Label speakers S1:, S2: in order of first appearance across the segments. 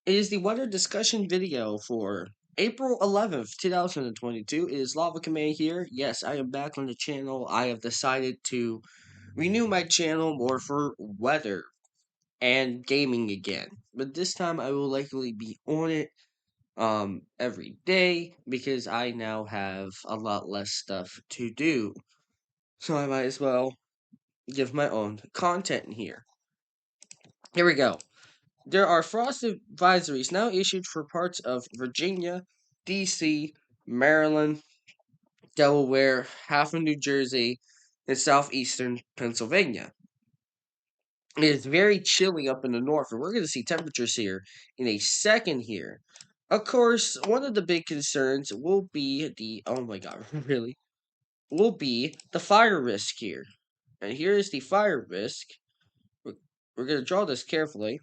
S1: It is the weather discussion video for April 11th, 2022. It is Lava Command here. Yes, I am back on the channel. I have decided to renew my channel more for weather and gaming again. But this time I will likely be on it every day because I now have a lot less stuff to do. So I might as well give my own content in here. Here we go. There are frost advisories now issued for parts of Virginia, D.C., Maryland, Delaware, half of New Jersey, and southeastern Pennsylvania. It is very chilly up in the north, and we're going to see temperatures here in a second here. Of course, one of the big concerns will be oh my god, really? Will be the fire risk here. And here is the fire risk. We're, we're going to draw this carefully.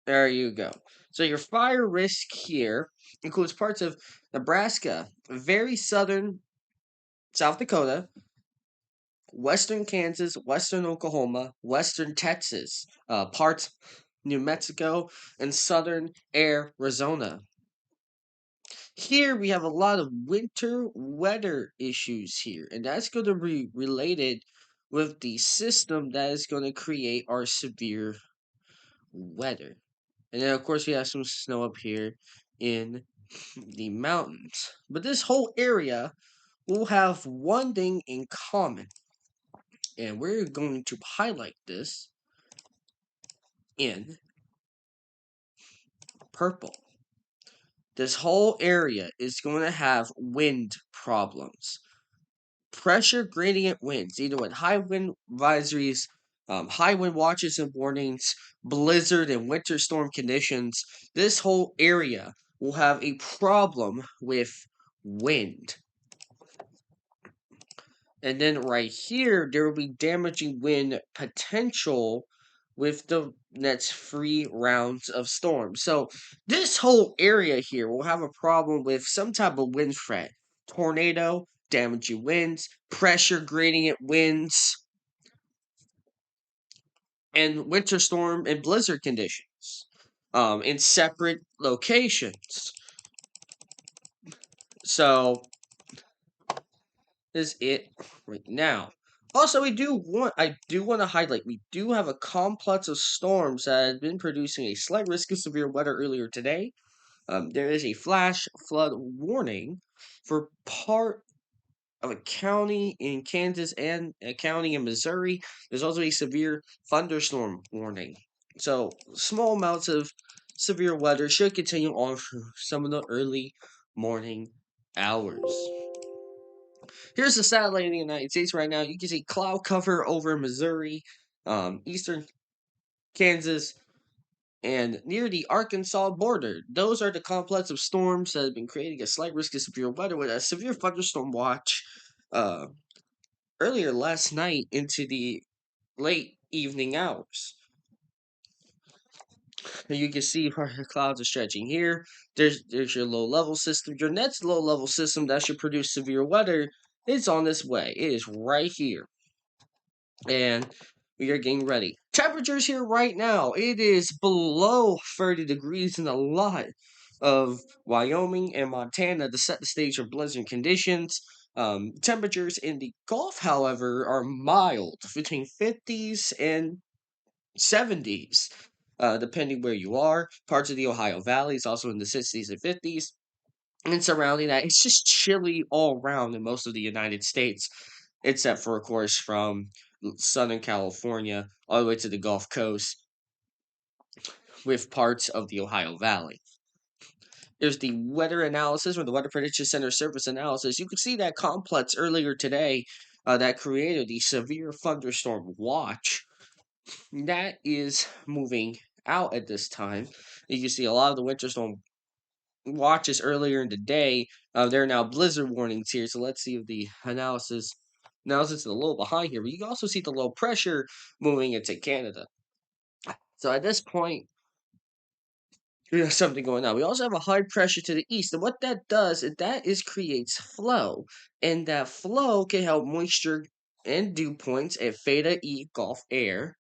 S1: There you go. So your fire risk here includes parts of Nebraska, very southern South Dakota, western Kansas, western Oklahoma, western Texas, parts New Mexico, and southern Arizona. Here we have a lot of winter weather issues here, and that's going to be related with the system that is going to create our severe weather. And then, of course, we have some snow up here in the mountains. But this whole area will have one thing in common. And we're going to highlight this in purple. This whole area is going to have wind problems. Pressure gradient winds, either with high wind advisories, high wind watches and warnings, blizzard and winter storm conditions. This whole area will have a problem with wind. And then right here, there will be damaging wind potential with the next 3 rounds of storms. So this whole area here will have a problem with some type of wind threat. Tornado, damaging winds, pressure gradient winds, and winter storm and blizzard conditions in separate locations. So is it right now. Also, I do want to highlight we do have a complex of storms that has been producing a slight risk of severe weather earlier today. There is a flash flood warning for part of a county in Kansas and a county in Missouri. There's also a severe thunderstorm warning. So small amounts of severe weather should continue on for some of the early morning hours. Here's the satellite of the United States right now. You can see cloud cover over Missouri, eastern Kansas, and near the Arkansas border. Those are the complex of storms that have been creating a slight risk of severe weather with a severe thunderstorm watch earlier last night into the late evening hours. And you can see where the clouds are stretching here. There's your low level system. Your next low level system that should produce severe weather is on this way. It is right here. And we are getting ready. Temperatures here right now. It is below 30 degrees in a lot of Wyoming and Montana to set the stage for blizzard conditions. Temperatures in the Gulf, however, are mild, between 50s and 70s, depending where you are. Parts of the Ohio Valley is also in the 60s and 50s. And surrounding that, it's just chilly all around in most of the United States, except for, of course, from Southern California all the way to the Gulf Coast with parts of the Ohio Valley. There's the weather analysis or the Weather Prediction Center surface analysis. You can see that complex earlier today that created the severe thunderstorm watch. That is moving out at this time. You can see a lot of the winter storm watches earlier in the day. There are now blizzard warnings here. So let's see if the analysis is a little behind here. But you can also see the low pressure moving into Canada. So at this point, we have something going on. We also have a high pressure to the east, and what that does is creates flow, and that flow can help moisture and dew points at theta E Gulf air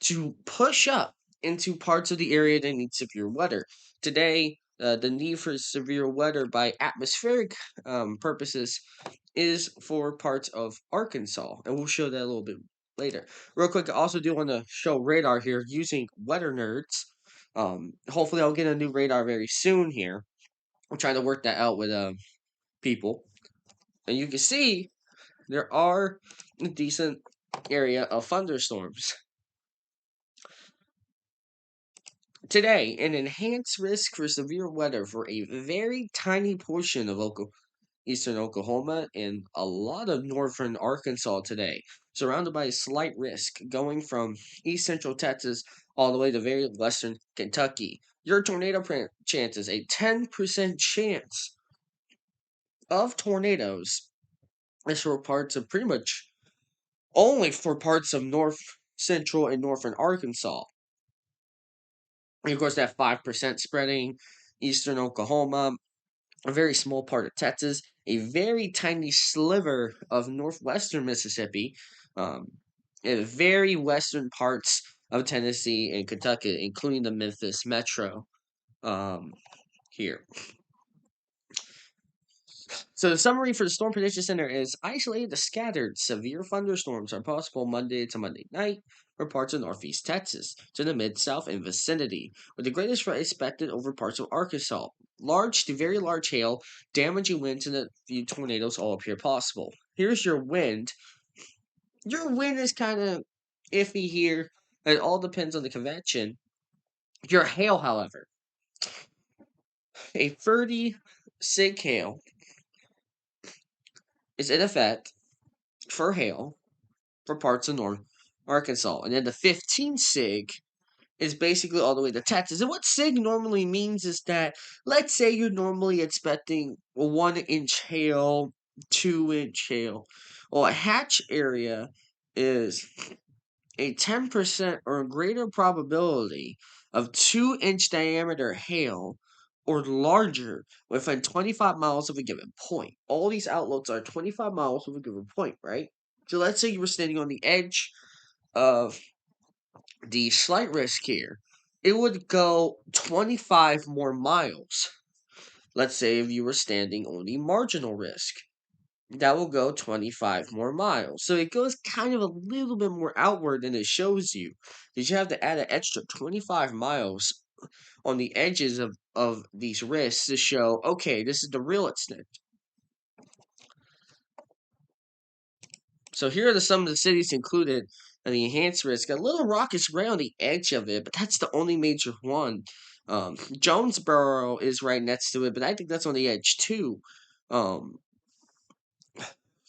S1: to push up into parts of the area that need severe weather. Today, the need for severe weather by atmospheric purposes is for parts of Arkansas, and we'll show that a little bit later. Real quick, I also do want to show radar here using weather nerds. Hopefully, I'll get a new radar very soon here. I'm trying to work that out with people, and you can see there are a decent area of thunderstorms. Today, an enhanced risk for severe weather for a very tiny portion of eastern Oklahoma and a lot of northern Arkansas today, surrounded by a slight risk going from east central Texas all the way to very western Kentucky. Your tornado chances, a 10% chance of tornadoes is for parts of pretty much only for parts of north central and northern Arkansas. And of course, that 5% spreading eastern Oklahoma, a very small part of Texas, a very tiny sliver of northwestern Mississippi, um, and very western parts of Tennessee and Kentucky, including the Memphis metro here. So the summary for the Storm Prediction Center is isolated to scattered severe thunderstorms are possible Monday to Monday night for parts of northeast Texas to the mid-south and vicinity, with the greatest threat expected over parts of Arkansas. Large to very large hail, damaging winds, and a few tornadoes all appear possible. Here's your wind. Your wind is kind of iffy here. It all depends on the convention. Your hail, however, a 30 sig hail is in effect for hail for parts of North Arkansas. And then the 15 sig is basically all the way to Texas. And what sig normally means is that, let's say you're normally expecting a 1-inch hail, 2-inch hail. Well, a hatch area is a 10% or greater probability of 2-inch diameter hail or larger within 25 miles of a given point. All these outlooks are 25 miles of a given point, right? So let's say you were standing on the edge of the slight risk here. It would go 25 more miles. Let's say if you were standing on the marginal risk, that will go 25 more miles. So it goes kind of a little bit more outward than it shows you. Because you have to add an extra 25 miles on the edges of these risks to show, okay, this is the real extent. So here are some of the cities included in the enhanced risk. A Little Rock is right on the edge of it, but that's the only major one. Jonesboro is right next to it, but I think that's on the edge too. Um,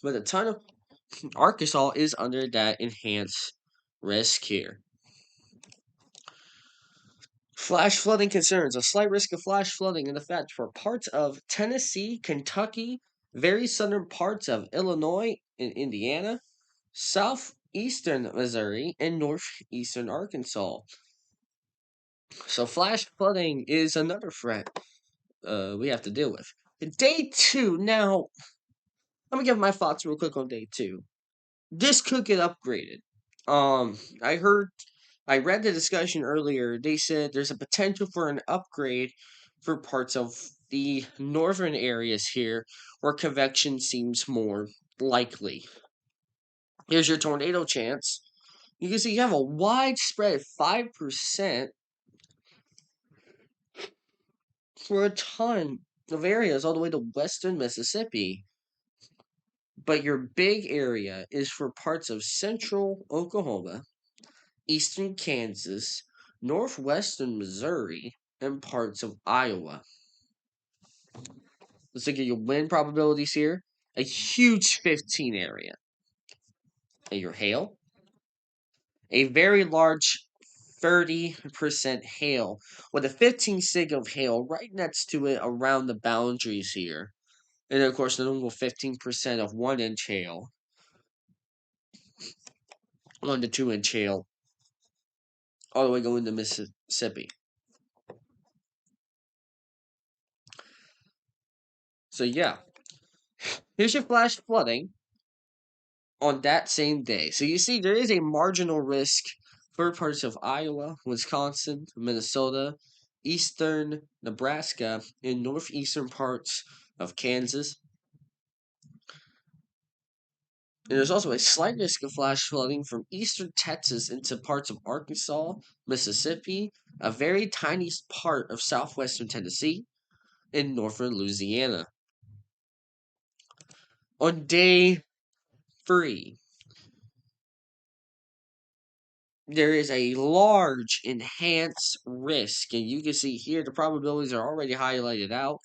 S1: but a ton of Arkansas is under that enhanced risk here. Flash flooding concerns. A slight risk of flash flooding in effect for parts of Tennessee, Kentucky, very southern parts of Illinois and Indiana, southeastern Missouri, and northeastern Arkansas. So flash flooding is another threat we have to deal with. Day 2. Now, let me give my thoughts real quick on day 2. This could get upgraded. I read the discussion earlier. They said there's a potential for an upgrade for parts of the northern areas here where convection seems more likely. Here's your tornado chance. You can see you have a widespread 5% for a ton of areas all the way to western Mississippi. But your big area is for parts of central Oklahoma, eastern Kansas, northwestern Missouri, and parts of Iowa. Let's look at your wind probabilities here. A huge 15 area. And your hail, a very large 30% hail with a 15 sig of hail right next to it around the boundaries here. And of course, the normal 15% of 1-inch hail, 1 to 2-inch hail, all the way going to Mississippi. So, yeah, here's your flash flooding on that same day. So, you see, there is a marginal risk for parts of Iowa, Wisconsin, Minnesota, eastern Nebraska, and northeastern parts of Kansas. And there's also a slight risk of flash flooding from eastern Texas into parts of Arkansas, Mississippi, a very tiny part of southwestern Tennessee, and northern Louisiana. On day 3, there is a large enhanced risk, and you can see here the probabilities are already highlighted out.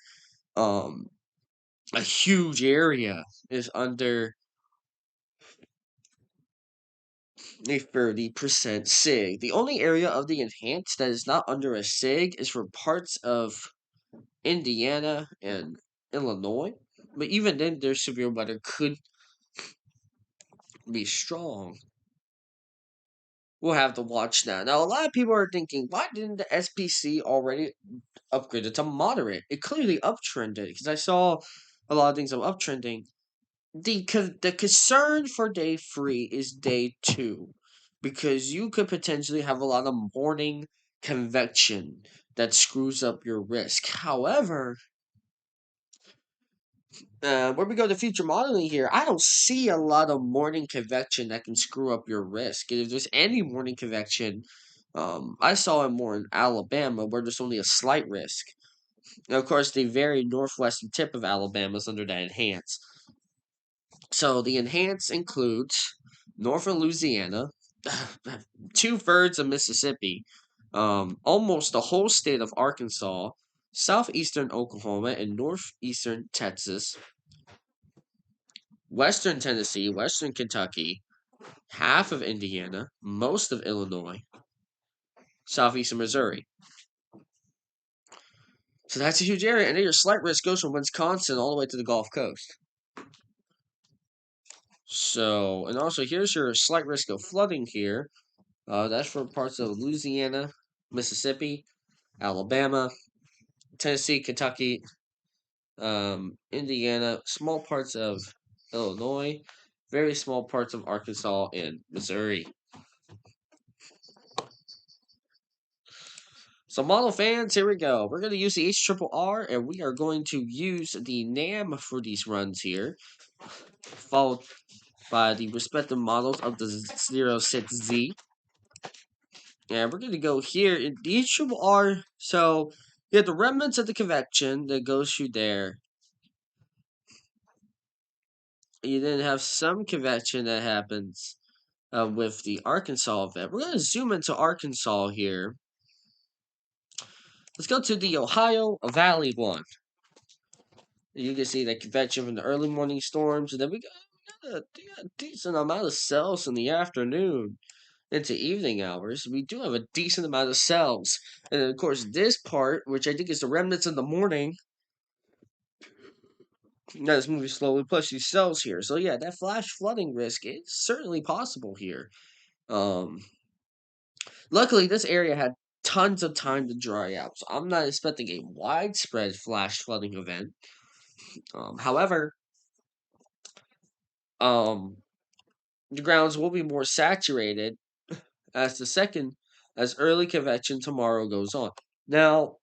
S1: Um, a huge area is under a 30% SIG. The only area of the enhanced that is not under a SIG is for parts of Indiana and Illinois. But even then, their severe weather could be strong. We'll have to watch that. Now, a lot of people are thinking, why didn't the SPC already upgrade it to moderate? It clearly uptrended because I saw a lot of things of uptrending. The concern for day 3 is day 2 because you could potentially have a lot of morning convection that screws up your risk. However, when we go to future modeling here, I don't see a lot of morning convection that can screw up your risk. And if there's any morning convection, I saw it more in Alabama where there's only a slight risk. Now, of course, the very northwestern tip of Alabama is under that enhance. So the enhance includes northern Louisiana, 2/3 of Mississippi, almost the whole state of Arkansas, southeastern Oklahoma, and northeastern Texas, western Tennessee, western Kentucky, half of Indiana, most of Illinois, southeastern Missouri. So that's a huge area, and then your slight risk goes from Wisconsin all the way to the Gulf Coast. So, and also here's your slight risk of flooding here. That's for parts of Louisiana, Mississippi, Alabama, Tennessee, Kentucky, Indiana, small parts of Illinois, very small parts of Arkansas and Missouri. So, model fans, here we go. We're going to use the HRRR, and we are going to use the NAM for these runs here, followed by the respective models of the 06Z. And we're going to go here in the HRRR. So, you have the remnants of the convection that goes through there. You then have some convection that happens with the Arkansas event. We're going to zoom into Arkansas here. Let's go to the Ohio Valley one. You can see the convection from the early morning storms, and then we got a decent amount of cells in the afternoon into evening hours. We do have a decent amount of cells. And then, of course, this part, which I think is the remnants in the morning, that is moving slowly, plus these cells here. So, yeah, that flash flooding risk is certainly possible here. Luckily, this area had tons of time to dry out, so I'm not expecting a widespread flash flooding event. However, um, the grounds will be more saturated as early convection tomorrow goes on. Now,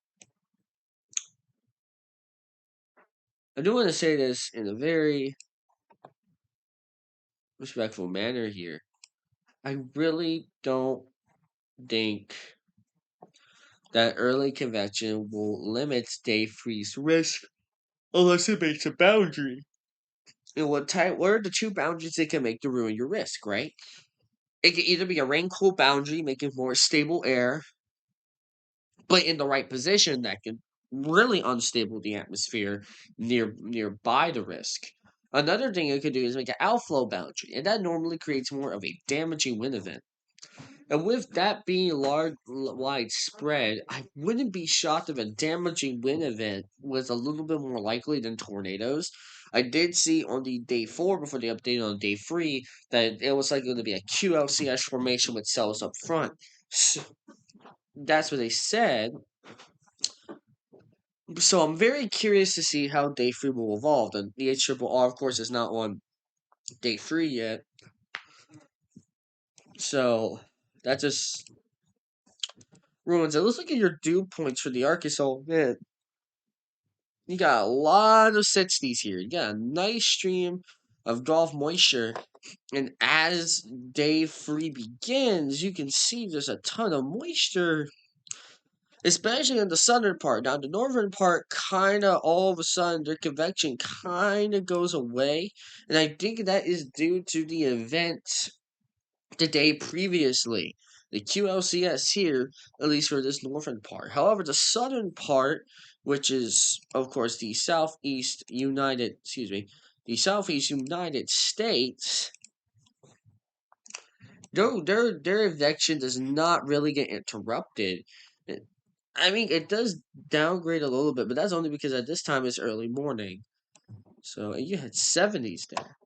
S1: I do want to say this in a very respectful manner here. I really don't think that early convection will limit day freeze risk unless it makes a boundary. And what are the two boundaries that can make to ruin your risk, right? It can either be a rain cool boundary, making more stable air, but in the right position that can really unstable the atmosphere nearby the risk. Another thing it could do is make an outflow boundary, and that normally creates more of a damaging wind event. And with that being widespread, I wouldn't be shocked if a damaging wind event was a little bit more likely than tornadoes. I did see on the day 4 before they updated on day 3 that it was likely to be a QLCS formation with cells up front. So that's what they said. So I'm very curious to see how day 3 will evolve. And the HRRR, of course, is not on day 3 yet. So That just ruins it. Let's look at your dew points for the Arkansas. Man, you got a lot of 60s here. You got a nice stream of Gulf moisture. And as day 3 begins, you can see there's a ton of moisture, especially in the southern part. Now, the northern part, kind of all of a sudden, their convection kind of goes away. And I think that is due to the event the day previously. The QLCS here, at least for this northern part. However, the southern part, which is, of course, the the Southeast United States, their eviction does not really get interrupted. I mean, it does downgrade a little bit, but that's only because at this time it's early morning. So you had 70s there.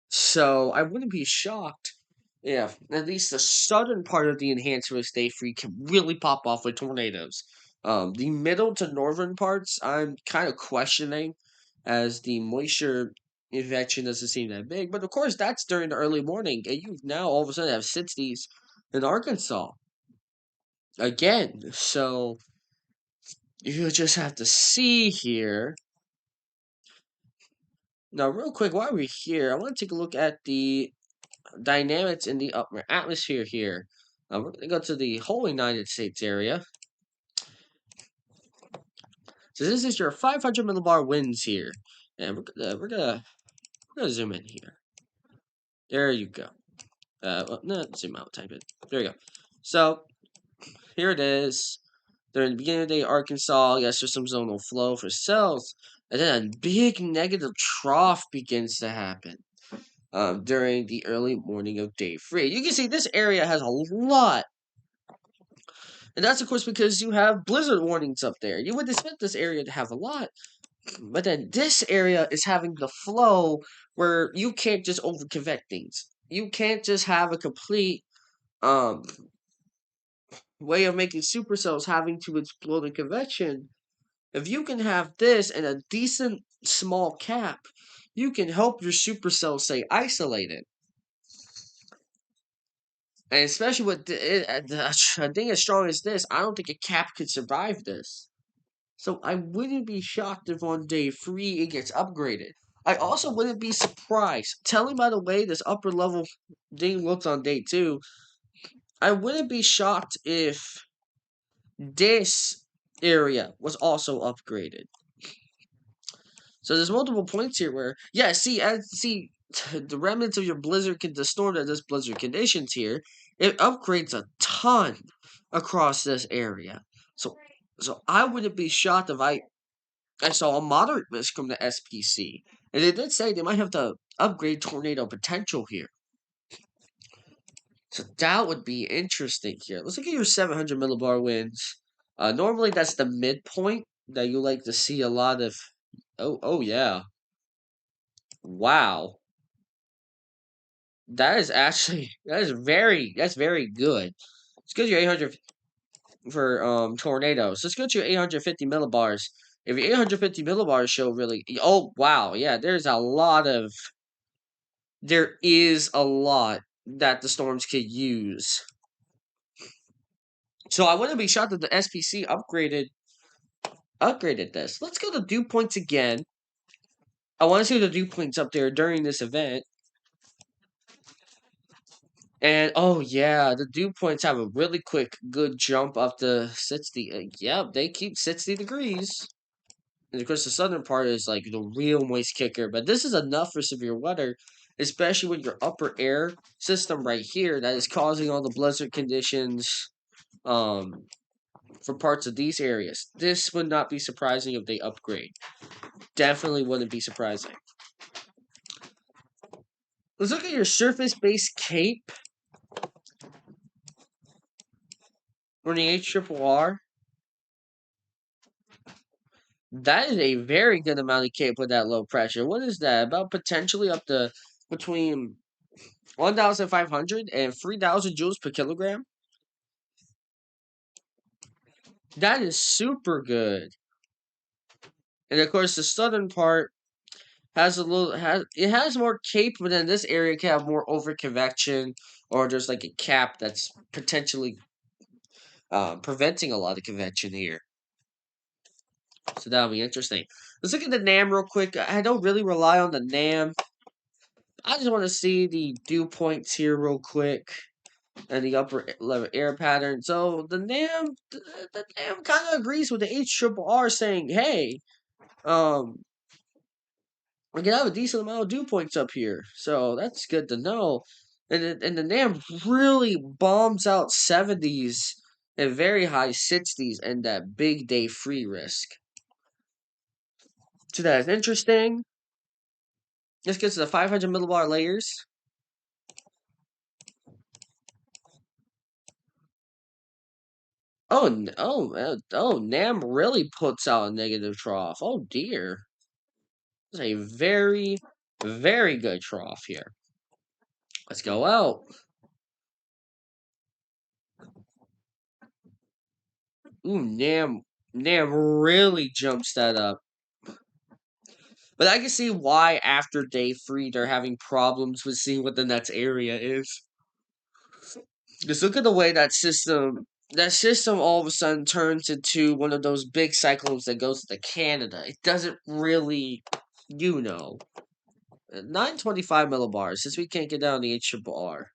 S1: So I wouldn't be shocked if at least the southern part of the enhancement stay free can really pop off with tornadoes. The middle to northern parts, I'm kind of questioning as the moisture injection doesn't seem that big. But of course, that's during the early morning, and you now all of a sudden have 60s in Arkansas again. So you just have to see here. Now, real quick, while we're here, I want to take a look at the dynamics in the upper atmosphere here. We're going to go to the whole United States area. So this is your 500 millibar winds here, and we're gonna zoom in here. There you go. Well, no, zoom out, type it. There you go. So here it is. During the beginning of the day, Arkansas, yes, there's some zonal flow for cells, and then a big negative trough begins to happen. During the early morning of day 3. You can see this area has a lot. And that's, of course, because you have blizzard warnings up there. You would expect this area to have a lot. But then this area is having the flow where you can't just overconvect things. You can't just have a complete um, way of making supercells having to explode in convection. If you can have this and a decent small cap, you can help your supercells stay isolated. And especially with a thing as strong as this, I don't think a cap could survive this. So I wouldn't be shocked if on day 3 it gets upgraded. I also wouldn't be surprised. Telling by the way this upper level thing looks on day 2, I wouldn't be shocked if this area was also upgraded. So there's multiple points here where, yeah, see, the remnants of your the storm that does blizzard conditions here, it upgrades a ton across this area. So I wouldn't be shocked if I saw a moderate risk from the SPC. And they did say they might have to upgrade tornado potential here. So that would be interesting here. Let's look at your 700 millibar winds. Normally that's the midpoint that you like to see a lot of. Oh yeah. Wow. That's very good. Let's go to your 800 for tornadoes. Let's go to your 850 millibars. If your 850 millibars show really, oh wow, yeah, there is a lot that the storms could use. So I wouldn't be shocked that the SPC upgraded this. Let's go to dew points again. I want to see the dew points up there during this event. And oh yeah, the dew points have a really quick, good jump up to 60. Yep, they keep 60 degrees. And of course, the southern part is like the real moist kicker. But this is enough for severe weather, especially with your upper air system right here that is causing all the blizzard conditions for parts of these areas. This would not be surprising if they upgrade. Definitely wouldn't be surprising. Let's look at your surface-based cape for the HRRR. That is a very good amount of cape with that low pressure. What is that? About potentially up to between 1,500 and 3,000 joules per kilogram? That is super good. And of course, the southern part, Has more cape, but then this area can have more over convection, or there's like a cap that's potentially preventing a lot of convection here. So that'll be interesting. Let's look at the NAM real quick. I don't really rely on the NAM. I just want to see the dew points here real quick and the upper level air pattern. So the NAM kind of agrees with the HRRR saying, hey, um, we can have a decent amount of dew points up here. So that's good to know. And the NAM really bombs out 70s and very high 60s and that big day free risk. So that is interesting. Let's get to the 500 millibar layers. NAM really puts out a negative trough. Oh dear. It's a very, very good trough here. Let's go out. Ooh, NAM really jumps that up. But I can see why after day 3 they're having problems with seeing what the next area is. Just look at the way that system all of a sudden turns into one of those big cyclones that goes to Canada. It doesn't really, 925 millibars, since we can't get down the HRRR.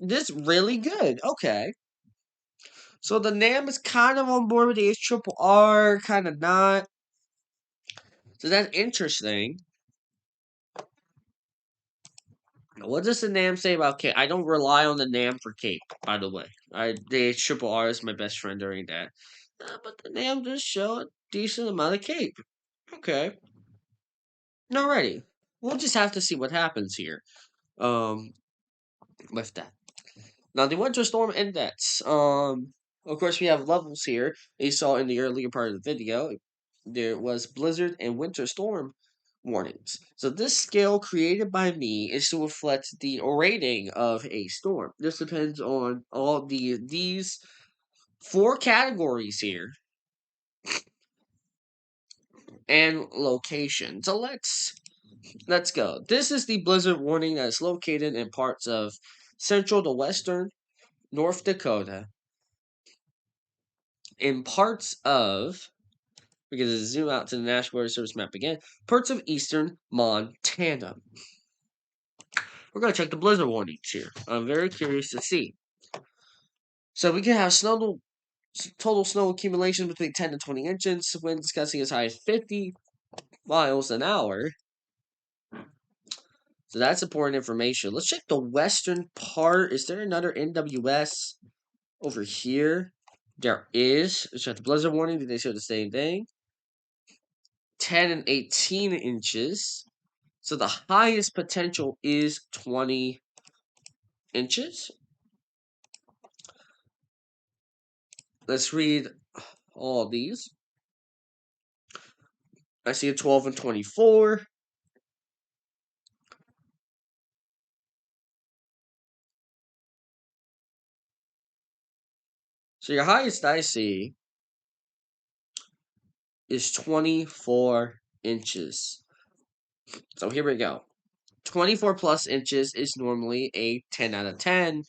S1: This really good. Okay. So the NAM is kind of on board with the HRRR, kind of not. So that's interesting. What does the NAM say about Cape? I don't rely on the NAM for Cape, by the way. The HRRR is my best friend during that. But the NAM does show a decent amount of Cape. Okay. Alrighty. We'll just have to see what happens here. With that. Now the winter storm index. Of course we have levels here. You saw in the earlier part of the video. There was blizzard and winter storm warnings. So this scale created by me is to reflect the rating of a storm. This depends on all these four categories here and location. So let's go. This is the blizzard warning that is located in parts of central to western North Dakota, in parts of, we're going to zoom out to the National Weather Service map again, parts of eastern Montana. We're going to check the blizzard warnings here. I'm very curious to see. So we can have total snow accumulation between 10 to 20 inches, wind gusting as high as 50 miles an hour. So that's important information. Let's check the western part. Is there another NWS over here? There is. Let's check the blizzard warning. Did they show the same thing? 10 and 18 inches. So the highest potential is 20 inches. Let's read all these. I see a 12 and 24. So your highest I see is 24 inches. So here we go. 24 plus inches is normally a 10 out of 10.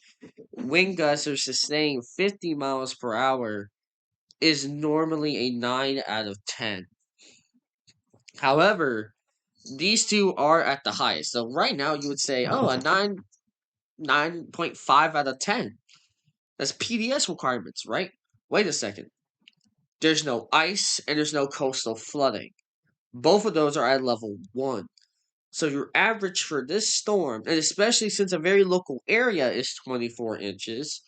S1: Wind gusts are sustained 50 miles per hour is normally a 9 out of 10. However, these two are at the highest. So right now you would say, oh, a 9.5 out of 10. That's PDS requirements, right? Wait a second. There's no ice and there's no coastal flooding. Both of those are at level 1. So your average for this storm, and especially since a very local area is 24 inches,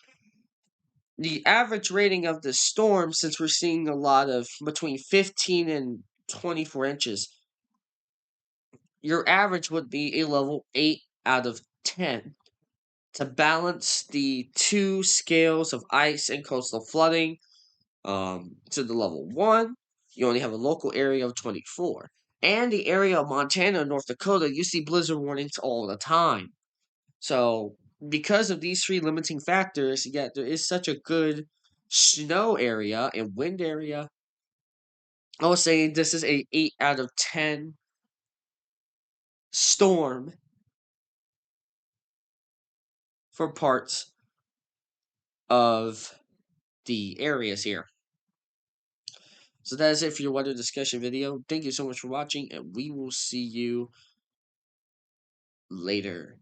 S1: the average rating of the storm, since we're seeing a lot of between 15 and 24 inches, your average would be a level 8 out of 10. To balance the two scales of ice and coastal flooding, to the level 1, you only have a local area of 24. And the area of Montana and North Dakota, you see blizzard warnings all the time. So, because of these three limiting factors, yet there is such a good snow area and wind area. I will say this is a 8 out of 10 storm for parts of the areas here. So that is it for your weather discussion video. Thank you so much for watching, and we will see you later.